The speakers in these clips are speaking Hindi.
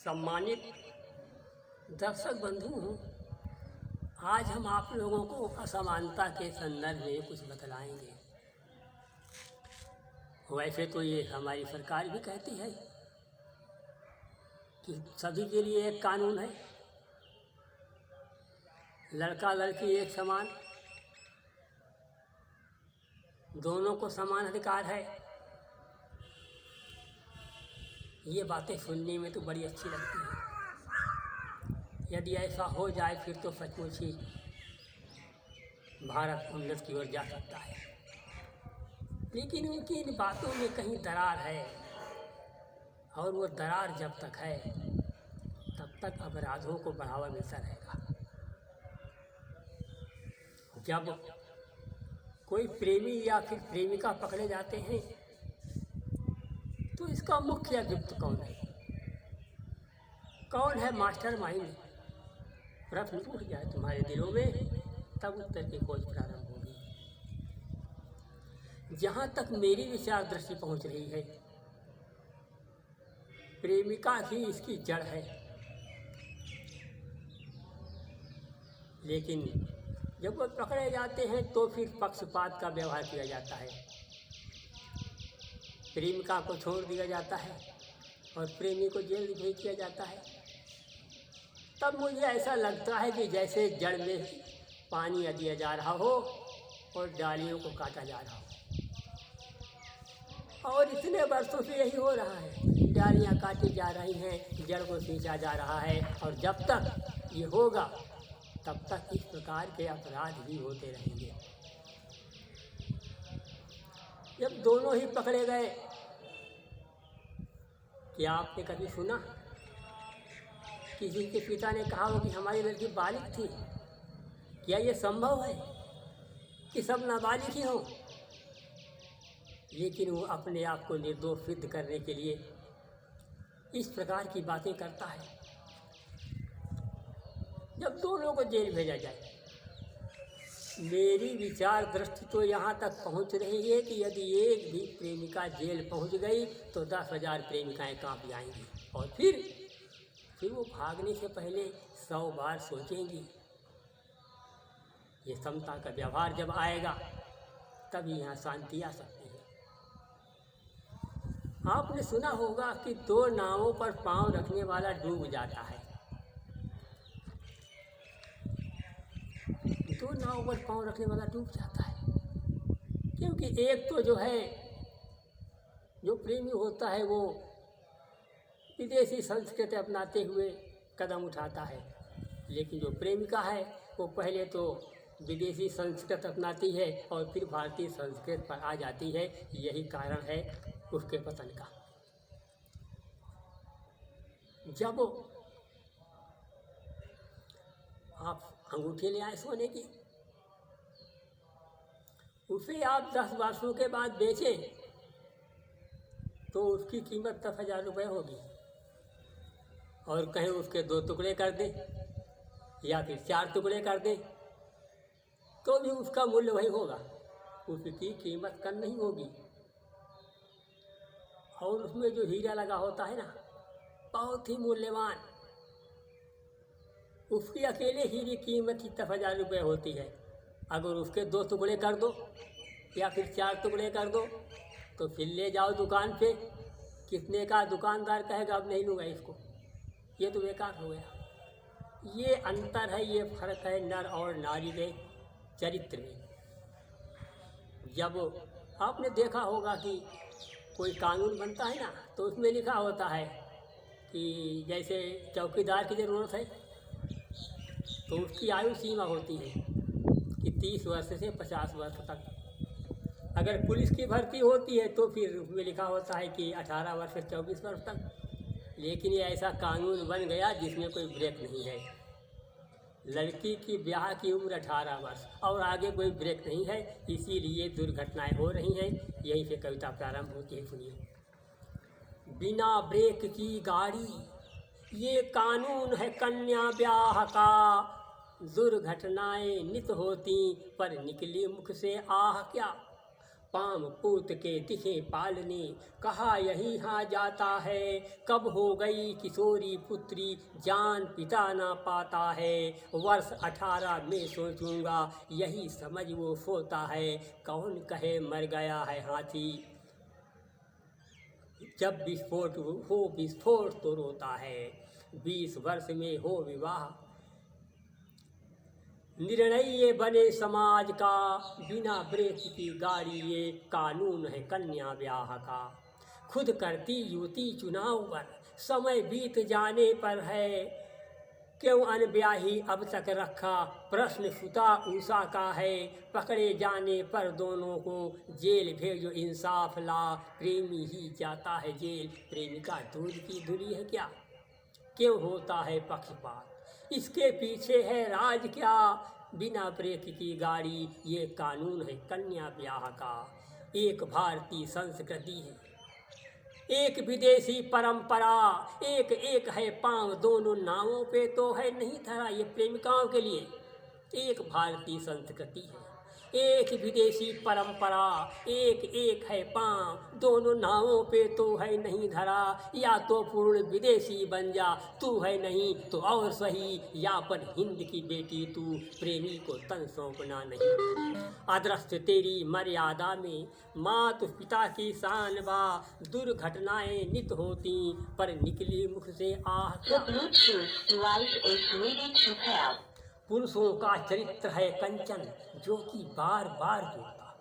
सम्मानित दर्शक बंधु, आज हम आप लोगों को असमानता के संदर्भ में कुछ बतलाएंगे। वैसे तो ये हमारी सरकार भी कहती है कि सभी के लिए एक कानून है, लड़का लड़की एक समान, दोनों को समान अधिकार है। ये बातें सुनने में तो बड़ी अच्छी लगती हैं। यदि ऐसा हो जाए फिर तो सचमुच ही भारत उन्नति की ओर जा सकता है। लेकिन उनकी इन बातों में कहीं दरार है, और वो दरार जब तक है तब तक अपराधों को बढ़ावा मिलता रहेगा। जब कोई प्रेमी या फिर प्रेमिका पकड़े जाते हैं तो इसका मुख्य अभियुक्त कौन है? कौन है मास्टर माइंड? प्रश्न उठ जाए तुम्हारे दिलों में, तब उत्तर की खोज प्रारंभ होगी। जहाँ तक मेरी विचार दृष्टि पहुँच रही है, प्रेमिका ही इसकी जड़ है। लेकिन जब वो पकड़े जाते हैं तो फिर पक्षपात का व्यवहार किया जाता है। प्रेमिका को छोड़ दिया जाता है और प्रेमी को जेल भेज दिया जाता है। तब मुझे ऐसा लगता है कि जैसे जड़ में पानी दिया जा रहा हो और डालियों को काटा जा रहा हो। और इतने वर्षों से यही हो रहा है, डालियाँ काटी जा रही हैं, जड़ को खींचा जा रहा है। और जब तक ये होगा तब तक इस प्रकार के अपराध भी होते रहेंगे। जब दोनों ही पकड़े गए, क्या आपने कभी सुना किसी के पिता ने कहा हो कि हमारी लड़की बालिग थी? क्या ये संभव है कि सब नाबालिग ही हों? लेकिन वो अपने आप को निर्दोष सिद्ध करने के लिए इस प्रकार की बातें करता है। जब दोनों को जेल भेजा जाए, मेरी विचार दृष्टि तो यहाँ तक पहुँच रही है कि यदि एक भी प्रेमिका जेल पहुँच गई तो 10,000 प्रेमिकाएँ कांप जाएंगी। और फिर वो भागने से पहले 100 बार सोचेंगी। ये समता का व्यवहार जब आएगा तभी यहाँ शांति आ सकती है। आपने सुना होगा कि 2 नावों पर पांव रखने वाला डूब जाता है। 2 नावों पर पांव रखने वाला डूब जाता है, क्योंकि एक तो जो है, जो प्रेमी होता है वो विदेशी संस्कृति अपनाते हुए कदम उठाता है, लेकिन जो प्रेमिका है वो पहले तो विदेशी संस्कृति अपनाती है और फिर भारतीय संस्कृति पर आ जाती है। यही कारण है उसके पतन का। जब आप अंगूठी ले आए सोने की, उसे आप 10 वर्षों के बाद बेचें तो उसकी कीमत 10,000 रुपये होगी। और कहीं उसके 2 टुकड़े कर दें या फिर 4 टुकड़े कर दें तो भी उसका मूल्य वही होगा, उसकी कीमत कम नहीं होगी। और उसमें जो हीरा लगा होता है ना, बहुत ही मूल्यवान, उसकी अकेले हीरे की कीमत ही 10,000 रुपये होती है। अगर उसके 2 टुकड़े कर दो या फिर 4 टुकड़े कर दो तो फिर ले जाओ दुकान पे, कितने का? दुकानदार कहेगा अब नहीं लूँगा इसको, ये तो बेकार हो गया। ये अंतर है, ये फर्क है नर और नारी के चरित्र में। जब आपने देखा होगा कि कोई कानून बनता है ना तो उसमें लिखा होता है कि जैसे चौकीदार की ज़रूरत है तो उसकी आयु सीमा होती है कि 30 वर्ष से 50 वर्ष तक। अगर पुलिस की भर्ती होती है तो फिर उसमें लिखा होता है कि 18 वर्ष से 24 वर्ष तक। लेकिन ये ऐसा कानून बन गया जिसमें कोई ब्रेक नहीं है। लड़की की ब्याह की उम्र 18 वर्ष और आगे कोई ब्रेक नहीं है, इसीलिए दुर्घटनाएं हो रही हैं। यहीं से कविता प्रारंभ होती है, सुनिए। बिना ब्रेक की गाड़ी, ये कानून है कन्या ब्याह का। दुर्घटनाएं नित होती पर निकली मुख से आह क्या। पाम पूत के दिखे पालने, कहा यही हाँ जाता है। कब हो गई किशोरी पुत्री, जान पिता ना पाता है। वर्ष 18 में सोचूंगा, यही समझ वो सोता है। कौन कहे मर गया है हाथी, जब विस्फोट हो विस्फोट तो रोता है। 20 वर्ष में हो विवाह, निर्णय ये बने समाज का। बिना ब्रेक की गाड़ी ये कानून है कन्या ब्याह का। खुद करती युवती चुनाव पर, समय बीत जाने पर है। क्यों अनब्याही अब तक रखा, प्रश्न सुता उषा का है। पकड़े जाने पर दोनों को जेल भेजो इंसाफ ला। प्रेमी ही जाता है जेल, प्रेमिका दूध की धुली है क्या। क्यों होता है पक्षपात, इसके पीछे है राज क्या। बिना ब्रेक की गाड़ी ये कानून है कन्या ब्याह का। एक भारतीय संस्कृति है, एक विदेशी परंपरा। एक एक है पांव, दोनों नावों पे तो है नहीं धरा ये प्रेमिकाओं के लिए। एक भारतीय संस्कृति है, एक विदेशी परंपरा। एक एक है पांव, दोनों नावों पे तो है नहीं धरा। या तो पूर्ण विदेशी बन जा, तू है नहीं तो और सही। यापन हिंद की बेटी तू, प्रेमी को तन सौंपना नहीं। अदृष्ट तेरी मर्यादा में, मात पिता की शान बा। दुर्घटनाएं नित होती, पर निकली मुख से आह क्या। पुरुषों का चरित्र है कंचन, जो कि बार बार जुड़ता।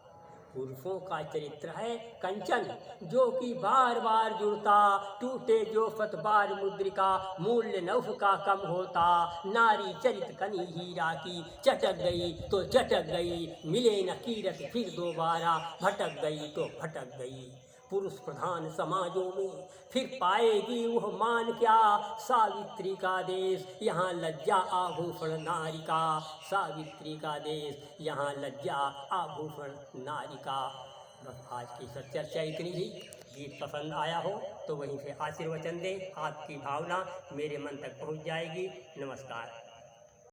पुरुषों का चरित्र है कंचन, जो कि बार बार जुड़ता। टूटे जो फतबार मुद्रिका, मूल्य नभ का कम होता। नारी चरित कनी हीरा की, चटक गई तो चटक गई। मिले न कीरत फिर दोबारा, भटक गई तो भटक गई। पुरुष प्रधान समाजों में फिर पाएगी वह मान क्या। सावित्री का देश यहाँ लज्जा आभूषण नारी का। सावित्री का देश यहाँ लज्जा आभूषण नारी का। बस आज की सब चर्चा इतनी ही। गीत पसंद आया हो तो वहीं से आशीर्वचन दें। आपकी भावना मेरे मन तक पहुँच जाएगी। नमस्कार।